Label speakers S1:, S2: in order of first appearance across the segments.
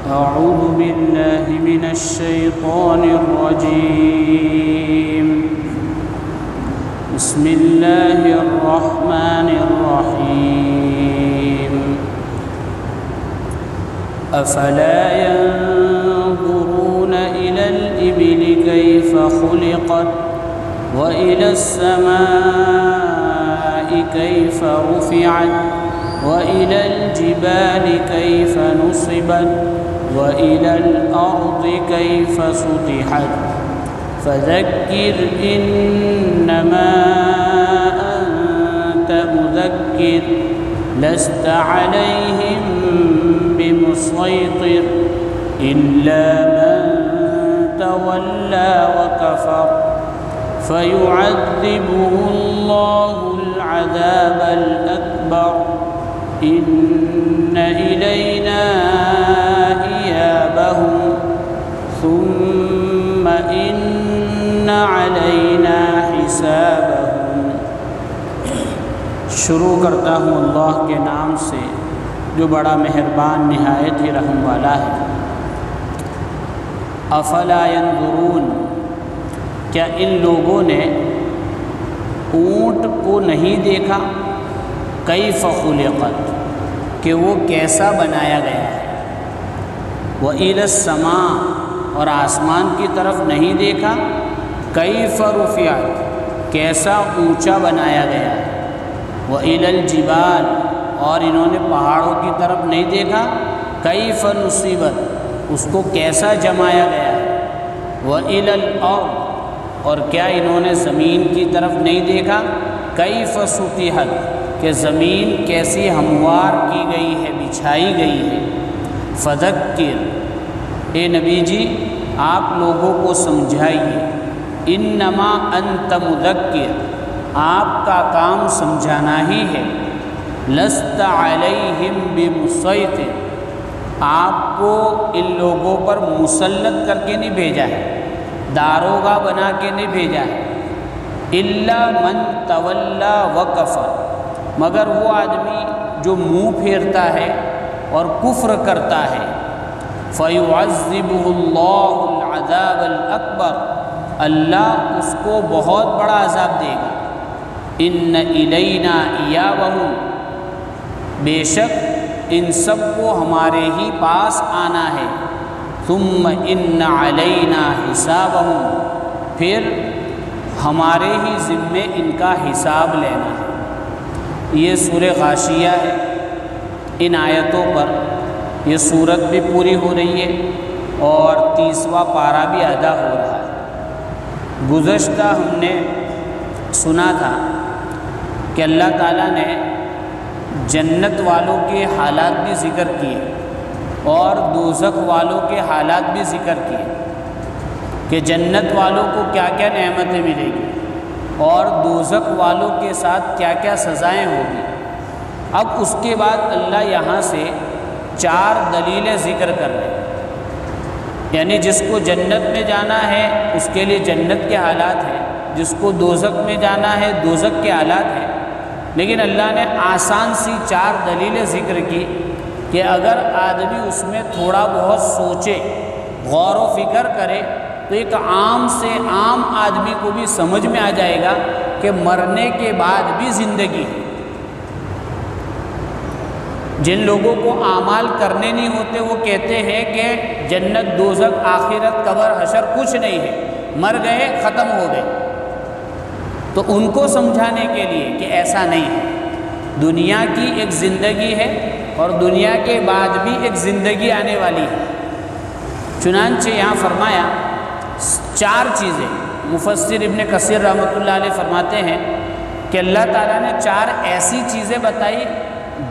S1: أعوذ بالله من الشيطان الرجيم بسم الله الرحمن الرحيم أفلا ينظرون إلى الإبل كيف خلقت وإلى السماء كيف رفعت وإلى الجبال كيف نصبت وإلى الأرض كيف سطحت فذكر إنما أنت مذكر لست عليهم بمسيطر إلا من تولى وكفر فيعذبه الله العذاب الأكبر إن إلينا إيابهم ثم إن علينا حسابهم۔ شروع کرتا ہوں اللہ کے نام سے جو بڑا مہربان نہایت ہی رحم والا ہے۔ افلا ينظرون، کیا ان لوگوں نے اونٹ کو نہیں دیکھا؟ کیف خلقت، کہ وہ کیسا بنایا گیا ہے۔ وإلی السماء، اور آسمان کی طرف نہیں دیکھا؟ کیف رفعت، کیسا اونچا بنایا گیا ہے۔ وإلی الجبال، اور انہوں نے پہاڑوں کی طرف نہیں دیکھا؟ کیف نصبت، اس کو کیسا جمایا گیا ہے۔ وإلی الأرض، اور کیا انہوں نے زمین کی طرف نہیں دیکھا؟ کیف سطحت، کہ زمین کیسی ہموار کی گئی ہے، بچھائی گئی ہے۔ فذکر، اے نبی جی آپ لوگوں کو سمجھائیے، انما انت مذکر، آپ کا کام سمجھانا ہی ہے۔ لست علیہم بمسیطر، آپ کو ان لوگوں پر مسلط کر کے نہیں بھیجا ہے، داروغہ بنا کے نہیں بھیجا ہے۔ الا من تولی وکفر، مگر وہ آدمی جو منہ پھیرتا ہے اور کفر کرتا ہے۔ فیعذبہ اللہ العذاب الاکبر، اللہ اس کو بہت بڑا عذاب دے گا۔ ان الینا ایابہم، بے شک ان سب کو ہمارے ہی پاس آنا ہے۔ ثم ان علینا حسابہم، پھر ہمارے ہی ذمے ان کا حساب لینا ہے۔ یہ سورہ غاشیہ ہے۔ ان آیتوں پر یہ سورت بھی پوری ہو رہی ہے اور 30واں پارہ بھی ادا ہو رہا ہے۔ گزشتہ ہم نے سنا تھا کہ اللہ تعالیٰ نے جنت والوں کے حالات بھی ذکر کیے اور دوزخ والوں کے حالات بھی ذکر کیے کہ جنت والوں کو کیا کیا نعمتیں ملیں گی اور دوزخ والوں کے ساتھ کیا کیا سزائیں ہوگی۔ اب اس کے بعد اللہ یہاں سے 4 دلیلیں ذکر کر رہے ہیں، یعنی جس کو جنت میں جانا ہے اس کے لیے جنت کے حالات ہیں، جس کو دوزخ میں جانا ہے دوزخ کے حالات ہیں۔ لیکن اللہ نے آسان سی 4 دلیلیں ذکر کی کہ اگر آدمی اس میں تھوڑا بہت سوچے، غور و فکر کرے تو ایک عام سے عام آدمی کو بھی سمجھ میں آ جائے گا کہ مرنے کے بعد بھی زندگی ہے۔ جن لوگوں کو اعمال کرنے نہیں ہوتے وہ کہتے ہیں کہ جنت دوزخ آخرت قبر حشر کچھ نہیں ہے، مر گئے ختم ہو گئے۔ تو ان کو سمجھانے کے لیے کہ ایسا نہیں ہے، دنیا کی ایک زندگی ہے اور دنیا کے بعد بھی ایک زندگی آنے والی ہے۔ چنانچہ یہاں فرمایا 4 چیزیں، مفسر ابن کثیر رحمۃ اللہ علیہ فرماتے ہیں کہ اللہ تعالیٰ نے 4 ایسی چیزیں بتائی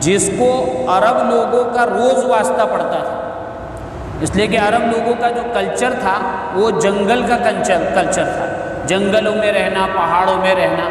S1: جس کو عرب لوگوں کا روز واسطہ پڑتا تھا، اس لیے کہ عرب لوگوں کا جو کلچر تھا وہ جنگل کا کلچر تھا، جنگلوں میں رہنا، پہاڑوں میں رہنا۔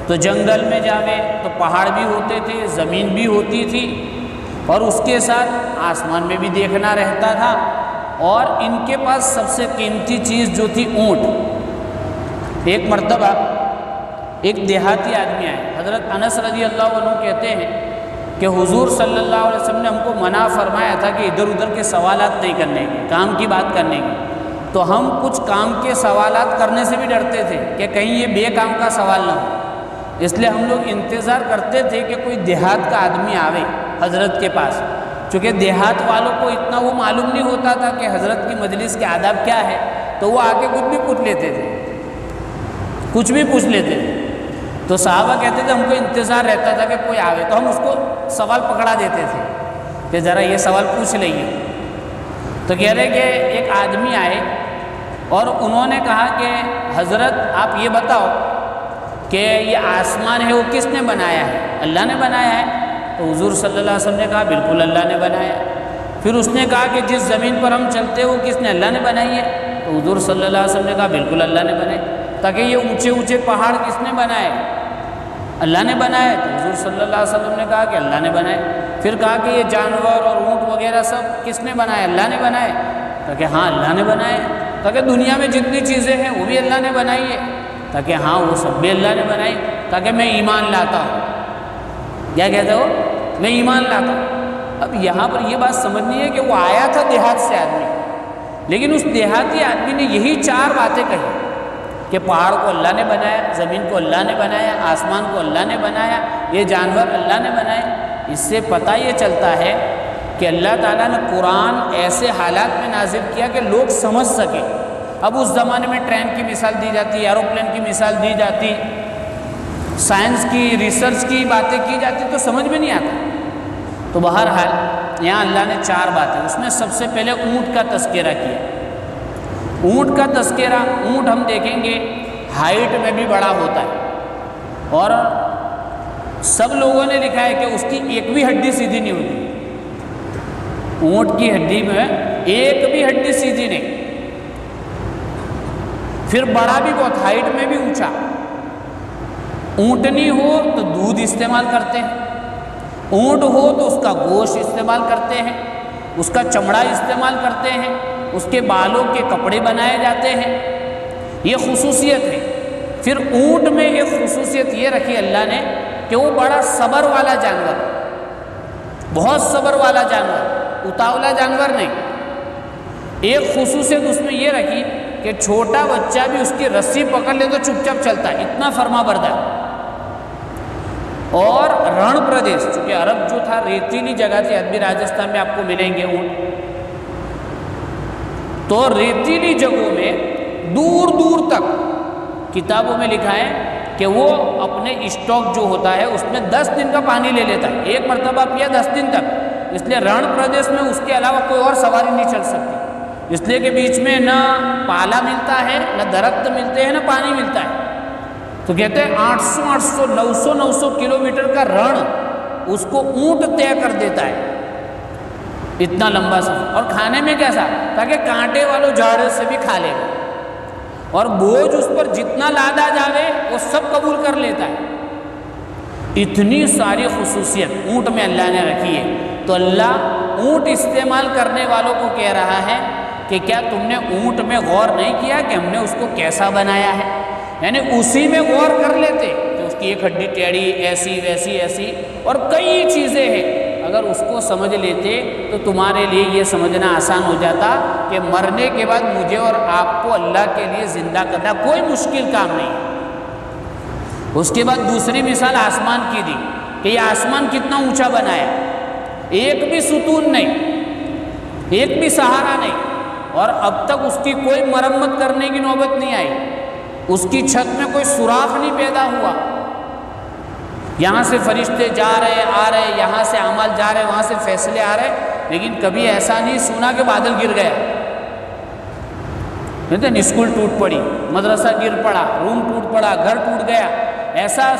S1: تو جنگل میں جاوے تو پہاڑ بھی ہوتے تھے، زمین بھی ہوتی تھی، اور اس کے ساتھ آسمان میں بھی دیکھنا رہتا تھا، اور ان کے پاس سب سے قیمتی چیز جو تھی اونٹ۔ ایک مرتبہ ایک دیہاتی آدمی آئے، حضرت انس رضی اللہ عنہ کہتے ہیں کہ حضور صلی اللہ علیہ وسلم نے ہم کو منع فرمایا تھا کہ ادھر ادھر کے سوالات نہیں کرنے کے، کام کی بات کرنے کی، تو ہم کچھ کام کے سوالات کرنے سے بھی ڈرتے تھے کہ کہیں یہ بے کام کا سوال نہ ہو، اس لیے ہم لوگ انتظار کرتے تھے کہ کوئی دیہات کا آدمی آوے حضرت کے پاس، چونکہ دیہات والوں کو اتنا وہ معلوم نہیں ہوتا تھا کہ حضرت کی مجلس کے آداب کیا ہے، تو وہ آ کے کچھ بھی پوچھ لیتے تھے، کچھ بھی پوچھ لیتے تھے۔ تو صحابہ کہتے تھے ہم کو انتظار رہتا تھا کہ کوئی آوے، تو ہم اس کو سوال پکڑا دیتے تھے کہ ذرا یہ سوال پوچھ لئیے۔ تو کہہ رہے کہ ایک آدمی آئے اور انہوں نے کہا کہ حضرت آپ یہ بتاؤ کہ یہ آسمان ہے وہ کس نے بنایا ہے؟ اللہ نے بنایا ہے؟ تو حضور صلی اللہ علیہ وسلم نے کہا بالکل اللہ نے بنایا ہے۔ پھر اس نے کہا کہ جس زمین پر ہم چلتے ہیں وہ کس نے؟ اللہ نے بنائی ہے؟ تو حضور صلی اللہ علیہ وسلم نے کہا بالکل اللہ نے بنائی۔ تاکہ یہ اونچے اونچے پہاڑ کس نے بنائے؟ اللہ نے بنایا۔ تو حضور صلی اللہ علیہ وسلم نے کہا کہ اللہ نے بنائے۔ پھر کہا کہ یہ جانور اور اونٹ وغیرہ سب کس نے بنائے؟ اللہ نے بنائے۔ تاکہ ہاں اللہ نے بنائے۔ تاکہ دنیا میں جتنی چیزیں ہیں وہ بھی اللہ نے بنائی ہے؟ تاکہ ہاں وہ سب بھی اللہ نے بنائی۔ تاکہ میں ایمان لاتا ہوں۔ کیا کہتے ہو؟ میں ایمان لاتا ہوں۔ اب یہاں پر یہ بات سمجھنی ہے کہ وہ آیا تھا دیہات سے آدمی، لیکن اس دیہاتی آدمی نے یہی 4 باتیں کہی کہ پہاڑ کو اللہ نے بنایا، زمین کو اللہ نے بنایا، آسمان کو اللہ نے بنایا، یہ جانور اللہ نے بنائے۔ اس سے پتہ یہ چلتا ہے کہ اللہ تعالیٰ نے قرآن ایسے حالات میں نازل کیا کہ لوگ سمجھ سکیں۔ اب اس زمانے میں ٹرین کی مثال دی جاتی، ایروپلین کی مثال دی جاتی، سائنس کی ریسرچ کی باتیں کی جاتی تو سمجھ میں نہیں آتا۔ تو بہرحال یہاں اللہ نے 4 باتیں، اس میں سب سے پہلے اونٹ کا تذکرہ کیا۔ اونٹ کا تذکرہ، اونٹ ہم دیکھیں گے ہائٹ میں بھی بڑا ہوتا ہے، اور سب لوگوں نے لکھا ہے کہ اس کی ایک بھی ہڈی سیدھی نہیں ہوتی۔ اونٹ کی ہڈی میں ایک بھی ہڈی سیدھی نہیں۔ پھر بڑا بھی بہت، ہائٹ میں بھی اونچا۔ اونٹنی ہو تو دودھ استعمال کرتے ہیں، اونٹ ہو تو اس کا گوشت استعمال کرتے ہیں، اس کا چمڑا استعمال کرتے ہیں، اس کے بالوں کے کپڑے بنائے جاتے ہیں۔ یہ خصوصیت ہے۔ پھر اونٹ میں ایک خصوصیت یہ رکھی اللہ نے کہ وہ بڑا صبر والا جانور، بہت صبر والا جانور، اتاولا جانور نہیں۔ ایک خصوصیت اس میں یہ رکھی کہ چھوٹا بچہ بھی اس کی رسی پکڑ لے تو چپ چاپ چلتا ہے، اتنا فرما بردار۔ اور رن پردیش، چونکہ عرب جو تھا ریتیلی جگہ تھی، اب بھی راجستھان میں آپ کو ملیں گے اونٹ، تو ریتیلی جگہوں میں دور دور تک کتابوں میں لکھا ہے کہ وہ اپنے اسٹاک جو ہوتا ہے اس میں 10 دن کا پانی لے لیتا ہے، ایک مرتبہ پیا 10 دن تک۔ اس لیے رن پردیش میں اس کے علاوہ کوئی اور سواری نہیں چل سکتی، اس لیے کہ بیچ میں نہ پالا ملتا ہے، نہ درخت ملتے ہیں، نہ پانی ملتا ہے۔ تو کہتے ہیں 800 900 کلومیٹر کا رن اس کو اونٹ طے کر دیتا ہے، اتنا لمبا سفر۔ اور کھانے میں کیسا؟ تاکہ کانٹے والوں جھاڑ سے بھی کھا لے گا، اور بوجھ اس پر جتنا لادا جاوے وہ سب قبول کر لیتا ہے۔ اتنی ساری خصوصیت اونٹ میں اللہ نے رکھی ہے۔ تو اللہ اونٹ استعمال کرنے والوں کو کہہ رہا ہے کہ کیا تم نے اونٹ میں غور نہیں کیا کہ ہم نے اس کو کیسا بنایا ہے؟ یعنی اسی میں غور کر لیتے کہ اس کی ایک ہڈی ٹیڑھی، ایسی ویسی ایسی، اور کئی چیزیں ہیں۔ اگر اس کو سمجھ لیتے تو تمہارے لیے یہ سمجھنا آسان ہو جاتا کہ مرنے کے بعد مجھے اور آپ کو اللہ کے لیے زندہ کرنا کوئی مشکل کام نہیں ہے۔ اس کے بعد دوسری مثال آسمان کی دی کہ یہ آسمان کتنا اونچا بنایا، ایک بھی ستون نہیں، ایک بھی سہارا نہیں، اور اب تک اس کی کوئی مرمت کرنے کی نوبت نہیں آئی، اس کی چھت میں کوئی سوراخ نہیں پیدا ہوا۔ یہاں سے فرشتے جا رہے آ رہے، یہاں سے اعمال جا رہے، وہاں سے فیصلے آ رہے، لیکن کبھی ایسا نہیں سنا کہ بادل گر گیا۔ کہتے ہیں اسکول ٹوٹ پڑی، مدرسہ گر پڑا، روم ٹوٹ پڑا، گھر ٹوٹ گیا، ایسا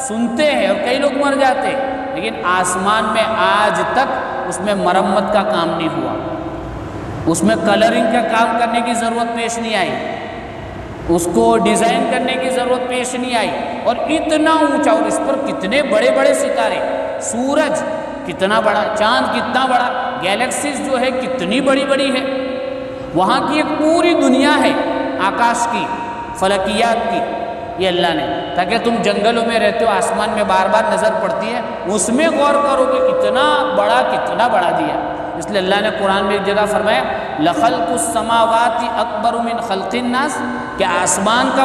S1: سنتے ہیں اور کئی لوگ مر جاتے، لیکن آسمان میں آج تک اس میں مرمت کا کام نہیں ہوا، اس میں کلرنگ کا کام کرنے کی ضرورت پیش نہیں آئی، اس کو ڈیزائن کرنے کی ضرورت پیش نہیں آئی۔ اور اتنا اونچا، اور اس پر کتنے بڑے بڑے ستارے، سورج کتنا بڑا، چاند کتنا بڑا، گیلیکسیز جو ہے کتنی بڑی بڑی ہے، وہاں کی ایک پوری دنیا ہے آکاش کی، فلکیات کی، یہ اللہ نے تاکہ تم جنگلوں میں رہتے ہو، آسمان میں بار بار نظر پڑتی ہے، اس میں غور کرو کہ کتنا بڑا دیا۔ اس لیے اللہ نے قرآن میں ایک جگہ فرمایا لَخَلْقُ السَّمَاوَاتِ أَكْبَرُ مِنْ خَلْقِ النَّاسِ، کہ آسمان کا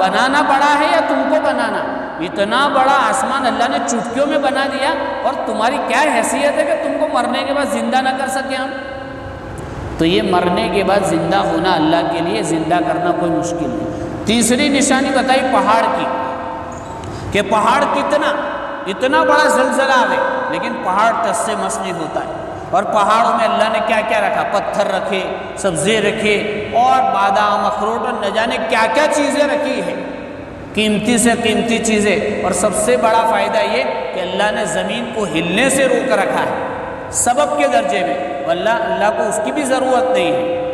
S1: بنانا بڑا ہے یا تم کو بنانا؟ اتنا بڑا آسمان اللہ نے چٹکیوں میں بنا دیا، اور تمہاری کیا حیثیت ہے کہ تم کو مرنے کے بعد زندہ نہ کر سکے ہم؟ تو یہ مرنے کے بعد زندہ ہونا اللہ کے لیے، زندہ کرنا کوئی مشکل نہیں۔ تیسری نشانی بتائی پہاڑ کی، کہ پہاڑ اتنا بڑا زلزلہ آئے لیکن پہاڑ ٹس سے مس نہیں ہوتا ہے۔ اور پہاڑوں میں اللہ نے کیا کیا رکھا؟ پتھر رکھے، سبزے رکھے، اور بادام، اخروٹ، اور نہ جانے کیا کیا چیزیں رکھی ہیں، قیمتی سے قیمتی چیزیں۔ اور سب سے بڑا فائدہ یہ کہ اللہ نے زمین کو ہلنے سے روک رکھا ہے سبب کے درجے میں، اللہ کو اس کی بھی ضرورت نہیں ہے۔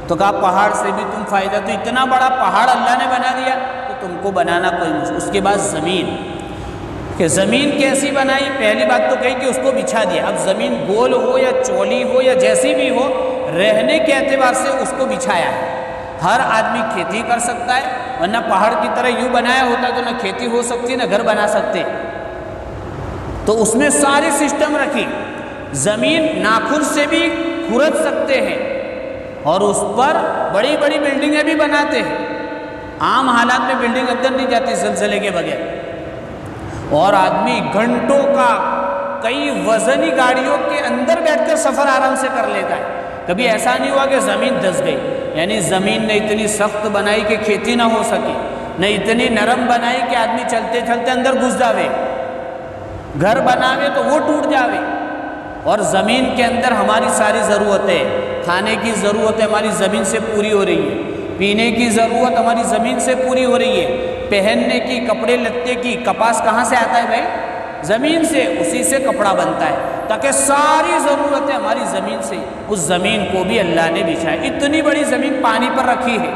S1: تو کہا پہاڑ سے بھی تم فائدہ، تو اتنا بڑا پہاڑ اللہ نے بنا دیا تو تم کو بنانا کوئی مشکل۔ اس کے بعد زمین، کہ زمین کیسی بنائی؟ پہلی بات تو کہی کہ اس کو بچھا دیا۔ اب زمین گول ہو یا چولی ہو یا جیسی بھی ہو، رہنے کے اعتبار سے اس کو بچھایا ہے۔ ہر آدمی کھیتی کر سکتا ہے، ورنہ پہاڑ کی طرح یوں بنایا ہوتا تو نہ کھیتی ہو سکتی نہ گھر بنا سکتے۔ تو اس میں ساری سسٹم رکھی، زمین ناخن سے بھی کھرد سکتے ہیں، اور اس پر بڑی بڑی بلڈنگیں بھی بناتے ہیں۔ عام حالات میں بلڈنگ اندر نہیں جاتی زلزلے کے بغیر، اور آدمی گھنٹوں کا کئی وزنی گاڑیوں کے اندر بیٹھ کر سفر آرام سے کر لیتا ہے۔ کبھی ایسا نہیں ہوا کہ زمین دھس گئی، یعنی زمین نے اتنی سخت بنائی کہ کھیتی نہ ہو سکی، نہ اتنی نرم بنائی کہ آدمی چلتے چلتے اندر گھس جاوے، گھر بناوے تو وہ ٹوٹ جاوے۔ اور زمین کے اندر ہماری ساری ضرورتیں، کھانے کی ضرورت ہماری زمین سے پوری ہو رہی ہے، پینے کی ضرورت ہماری زمین سے پوری ہو رہی ہے، پہننے کی، کپڑے لتے کی، کپاس کہاں سے آتا ہے بھائی؟ زمین سے، اسی سے کپڑا بنتا ہے، تاکہ ساری ضرورتیں ہماری زمین سے۔ اس زمین کو بھی اللہ نے بچھایا، اتنی بڑی زمین پانی پر رکھی ہے۔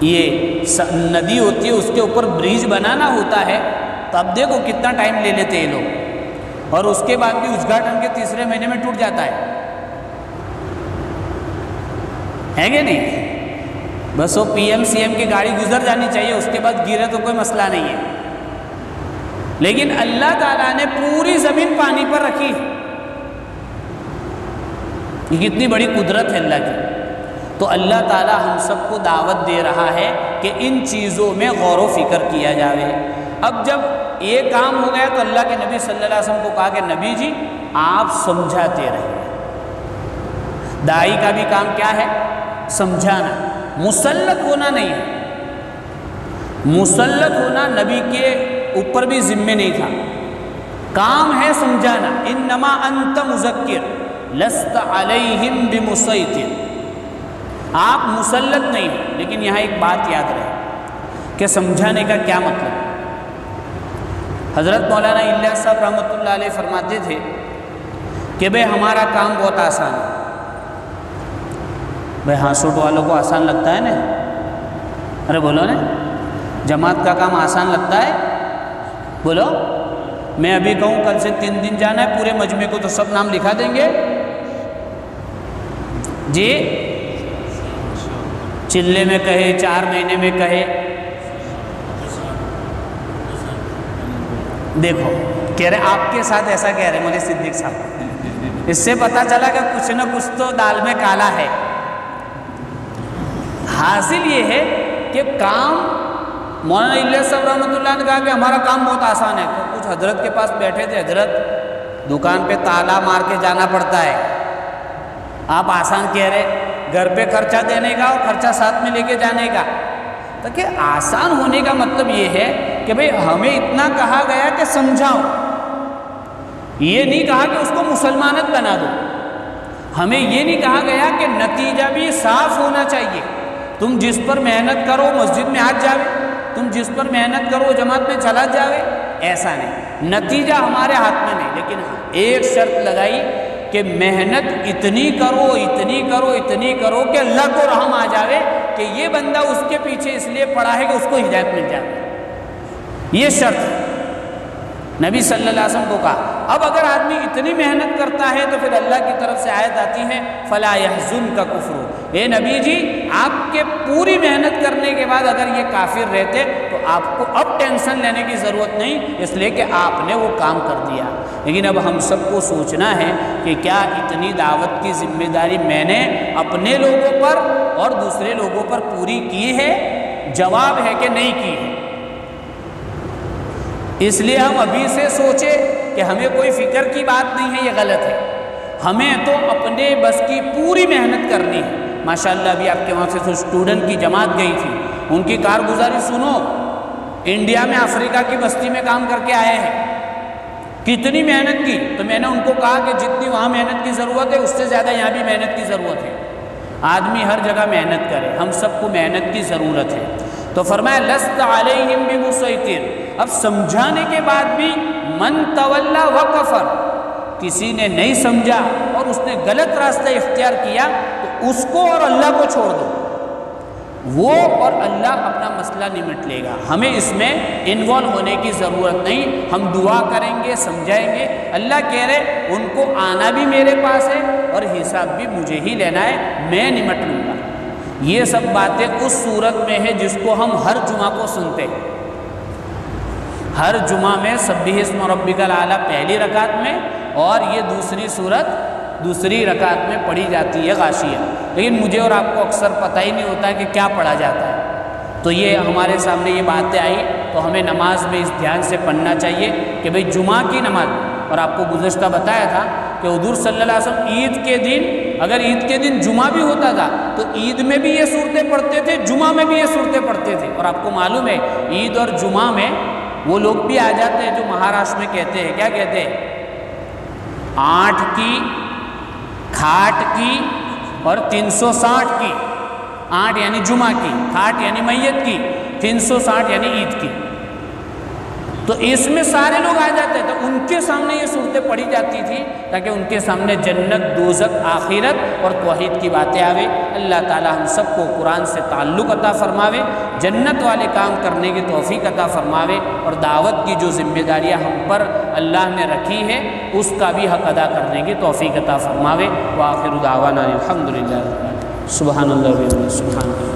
S1: یہ ندی ہوتی ہے، اس کے اوپر برج بنانا ہوتا ہے، تو اب دیکھو کتنا ٹائم لے لیتے ہیں لوگ، اور اس کے بعد بھی ادگھاٹن کے تیسرے مہینے میں ٹوٹ جاتا ہے کہ نہیں؟ بس وہ پی ایم سی ایم کی گاڑی گزر جانی چاہیے، اس کے بعد گرے تو کوئی مسئلہ نہیں ہے۔ لیکن اللہ تعالیٰ نے پوری زمین پانی پر رکھی، یہ کتنی بڑی قدرت ہے اللہ کی۔ تو اللہ تعالیٰ ہم سب کو دعوت دے رہا ہے کہ ان چیزوں میں غور و فکر کیا جائے۔ اب جب یہ کام ہو گیا تو اللہ کے نبی صلی اللہ علیہ وسلم کو کہا کہ نبی جی آپ سمجھاتے رہے۔ داعی کا بھی کام کیا ہے؟ سمجھانا، مسلط ہونا نہیں ہے۔ مسلط ہونا نبی کے اوپر بھی ذمہ نہیں تھا، کام ہے سمجھانا۔ انما انت مذکر لست علیہم بمسیطر، آپ مسلط نہیں ہیں۔ لیکن یہاں ایک بات یاد رہے کہ سمجھانے کا کیا مطلب۔ حضرت مولانا الیاس صاحب رحمۃ اللہ علیہ فرماتے تھے کہ بھئی ہمارا کام بہت آسان ہے۔ بھئی ہاسوٹ والوں کو آسان لگتا ہے نا؟ ارے بولو نا، جماعت کا کام آسان لگتا ہے؟ بولو، میں ابھی کہوں کل سے 3 دن جانا ہے پورے مجمع کو، تو سب نام لکھا دیں گے جی؟ چلے میں کہے، 4 مہینے میں کہے، دیکھو کہہ رہے آپ کے ساتھ ایسا کہہ رہے مولوی صدیق صاحب، اس سے پتہ چلا کہ کچھ نہ کچھ تو دال میں کالا ہے۔ حاصل یہ ہے کہ کام، مولانا الیاس صاحب رحمۃ اللہ نے کہا کہ ہمارا کام بہت آسان ہے۔ تو کچھ حضرت کے پاس بیٹھے تھے، حضرت دکان پہ تالا مار کے جانا پڑتا ہے، آپ آسان کہہ رہے، گھر پہ خرچہ دینے کا اور خرچہ ساتھ میں لے کے جانے کا۔ تو کہ آسان ہونے کا مطلب یہ ہے کہ بھئی ہمیں اتنا کہا گیا کہ سمجھاؤ، یہ نہیں کہا کہ اس کو مسلمانت بنا دو۔ ہمیں یہ نہیں کہا گیا کہ نتیجہ بھی صاف ہونا چاہیے، تم جس پر محنت کرو مسجد میں آج جاوے، تم جس پر محنت کرو جماعت میں چلا جاوے، ایسا نہیں۔ نتیجہ ہمارے ہاتھ میں نہیں، لیکن ایک شرط لگائی کہ محنت اتنی کرو اتنی کرو اتنی کرو کہ اللہ کو رحم آ جاوے کہ یہ بندہ اس کے پیچھے اس لیے پڑا ہے کہ اس کو ہدایت مل جائے، یہ شرط ہے۔ نبی صلی اللہ علیہ وسلم کو کہا۔ اب اگر آدمی اتنی محنت کرتا ہے تو پھر اللہ کی طرف سے آیت آتی ہے فَلَا يَحْزُنْكَ كُفْرُهُ، اے نبی جی آپ کے پوری محنت کرنے کے بعد اگر یہ کافر رہتے تو آپ کو اب ٹینشن لینے کی ضرورت نہیں، اس لیے کہ آپ نے وہ کام کر دیا۔ لیکن اب ہم سب کو سوچنا ہے کہ کیا اتنی دعوت کی ذمہ داری میں نے اپنے لوگوں پر اور دوسرے لوگوں پر پوری کی ہے؟ جواب ہے کہ نہیں کی ہے۔ اس لیے ہم ابھی سے سوچے کہ ہمیں کوئی فکر کی بات نہیں ہے، یہ غلط ہے۔ ہمیں تو اپنے بس کی پوری محنت کرنی ہے۔ ماشاءاللہ ابھی آپ کے وہاں سے اسٹوڈنٹ کی جماعت گئی تھی، ان کی کارگزاری سنو، انڈیا میں افریقہ کی بستی میں کام کر کے آئے ہیں، کتنی محنت کی۔ تو میں نے ان کو کہا کہ جتنی وہاں محنت کی ضرورت ہے اس سے زیادہ یہاں بھی محنت کی ضرورت ہے۔ آدمی ہر جگہ محنت کرے، ہم سب کو محنت کی ضرورت ہے۔ تو فرمایا لست علیہم بمسیطر، اب سمجھانے کے بعد بھی من تولا وکفر، کسی نے نہیں سمجھا اور اس نے غلط راستہ اختیار کیا تو اس کو اور اللہ کو چھوڑ دو، وہ اور اللہ اپنا مسئلہ نمٹ لے گا، ہمیں اس میں انوالو ہونے کی ضرورت نہیں۔ ہم دعا کریں گے، سمجھائیں گے، اللہ کہہ رہے ان کو آنا بھی میرے پاس ہے اور حساب بھی مجھے ہی لینا ہے، میں نمٹ لوں گا۔ یہ سب باتیں اس صورت میں ہے جس کو ہم ہر جمعہ کو سنتے ہیں۔ ہر جمعہ میں سبح اسم ربک الاعلی پہلی رکعت میں اور یہ دوسری صورت دوسری رکعت میں پڑھی جاتی ہے غاشیہ، لیکن مجھے اور آپ کو اکثر پتہ ہی نہیں ہوتا ہے کہ کیا پڑھا جاتا ہے۔ تو یہ ہمارے سامنے یہ باتیں آئی تو ہمیں نماز میں اس دھیان سے پڑھنا چاہیے کہ بھئی جمعہ کی نماز، اور آپ کو گزشتہ بتایا تھا کہ حضور صلی اللہ علیہ وسلم عید کے دن، اگر عید کے دن جمعہ بھی ہوتا تھا تو عید میں بھی یہ صورتیں پڑھتے تھے، جمعہ میں بھی یہ صورتیں پڑھتے تھے۔ اور آپ کو معلوم ہے عید اور جمعہ میں وہ لوگ بھی آ جاتے ہیں جو مہاراشٹر میں کہتے ہیں، کیا کہتے ہیں، 8 کی، کھاٹ کی اور 360 کی، 8 یعنی جمعہ کی، کھاٹ یعنی میت کی، 360 یعنی عید کی۔ تو اس میں سارے لوگ آ جاتے ہیں، تو ان کے سامنے یہ صورتیں پڑھی جاتی تھی تاکہ ان کے سامنے جنت، دوزخ، آخرت اور توحید کی باتیں آوے۔ اللہ تعالی ہم سب کو قرآن سے تعلق عطا فرماوے، جنت والے کام کرنے کی توفیق عطا فرماوے، اور دعوت کی جو ذمہ داریاں ہم پر اللہ نے رکھی ہے اس کا بھی حق ادا کرنے کی توفیق عطا فرماوے۔ وآخر دعوانا الحمدللہ، سبحان اللہ سبحان اللہ۔